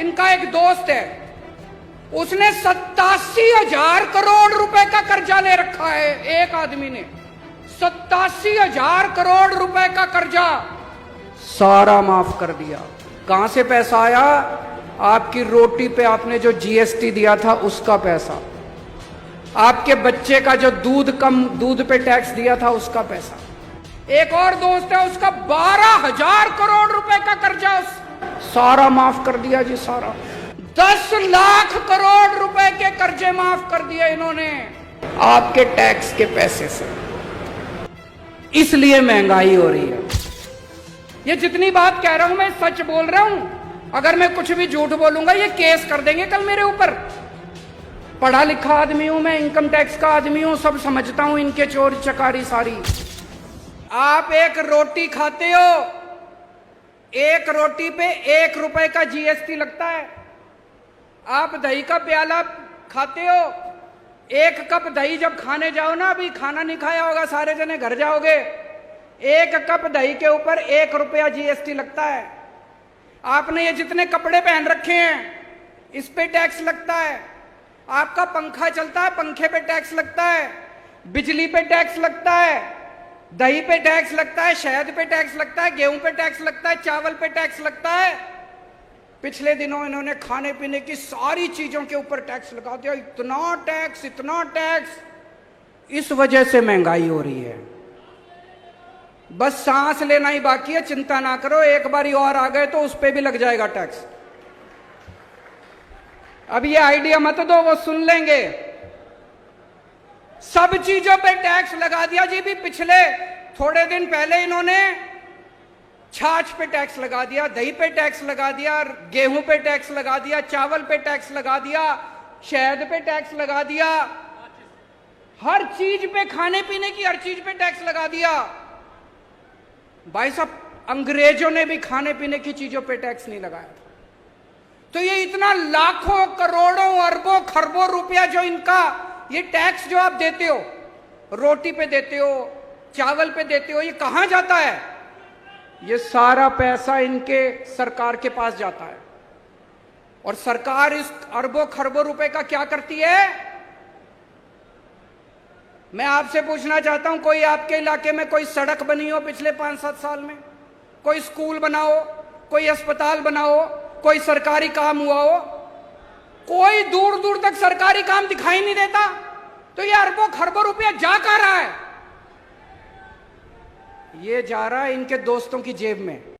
इनका एक दोस्त है, उसने 87,000 करोड़ रुपए का कर्जा ले रखा है। एक आदमी ने 87,000 करोड़ रुपए का कर्जा सारा माफ कर दिया। कहां से पैसा आया? आपकी रोटी पे आपने जो जीएसटी दिया था उसका पैसा, आपके बच्चे का जो दूध पे टैक्स दिया था उसका पैसा। एक और दोस्त है, उसका 12,000 करोड़ रुपए का कर्जा सारा माफ कर दिया जी, सारा 10 लाख करोड़ रुपए के कर्जे माफ कर दिए इन्होंने आपके टैक्स के पैसे से। इसलिए महंगाई हो रही है। ये जितनी बात कह रहा हूं मैं सच बोल रहा हूं। अगर मैं कुछ भी झूठ बोलूंगा ये केस कर देंगे कल मेरे ऊपर। पढ़ा लिखा आदमी हूं मैं, इनकम टैक्स का आदमी हूं, सब समझता हूं इनके चोरी चकारी सारी। आप एक रोटी खाते हो, एक रोटी पे 1 रुपए का जीएसटी लगता है। आप दही का प्याला खाते हो, 1 कप दही जब खाने जाओ ना, अभी खाना नहीं खाया होगा, सारे जने घर जाओगे, 1 कप दही के ऊपर 1 रुपया जीएसटी लगता है। आपने ये जितने कपड़े पहन रखे हैं इस पे टैक्स लगता है। आपका पंखा चलता है, पंखे पे टैक्स लगता है, बिजली पे टैक्स लगता है, दही पे टैक्स लगता है, शहद पे टैक्स लगता है, गेहूं पे टैक्स लगता है, चावल पे टैक्स लगता है। पिछले दिनों इन्होंने खाने पीने की सारी चीजों के ऊपर टैक्स लगा दिया। इतना टैक्स, इतना टैक्स। इस वजह से महंगाई हो रही है। बस सांस लेना ही बाकी है, चिंता ना करो, एक बारी और आ गए तो उस पे भी लग जाएगा टैक्स। अब ये आइडिया मत दो, वो सुन लेंगे। सब चीजों पे टैक्स लगा दिया जी। भी पिछले थोड़े दिन पहले इन्होंने छाछ पे टैक्स लगा दिया, दही पे टैक्स लगा दिया, गेहूं पे टैक्स लगा दिया, चावल पे टैक्स लगा दिया, शहद पे टैक्स लगा दिया, हर चीज पे, खाने पीने की हर चीज पे टैक्स लगा दिया। भाई साहब, अंग्रेजों ने भी खाने पीने की चीजों पे टैक्स नहीं लगाया था। तो ये इतना लाखों करोड़ों अरबों खरबों रुपया जो इनका ये टैक्स जो आप देते हो, रोटी पे देते हो, चावल पे देते हो, ये कहां जाता है? ये सारा पैसा इनके सरकार के पास जाता है। और सरकार इस अरबों खरबों रुपए का क्या करती है? मैं आपसे पूछना चाहता हूं, कोई आपके इलाके में कोई सड़क बनी हो पिछले 5-7 साल में? कोई स्कूल बनाओ, कोई अस्पताल बनाओ, कोई सरकारी काम हुआ हो? कोई दूर दूर तक सरकारी काम दिखाई नहीं देता। तो ये अरबों खरबों रुपया जा कहां रहा है? ये जा रहा है इनके दोस्तों की जेब में।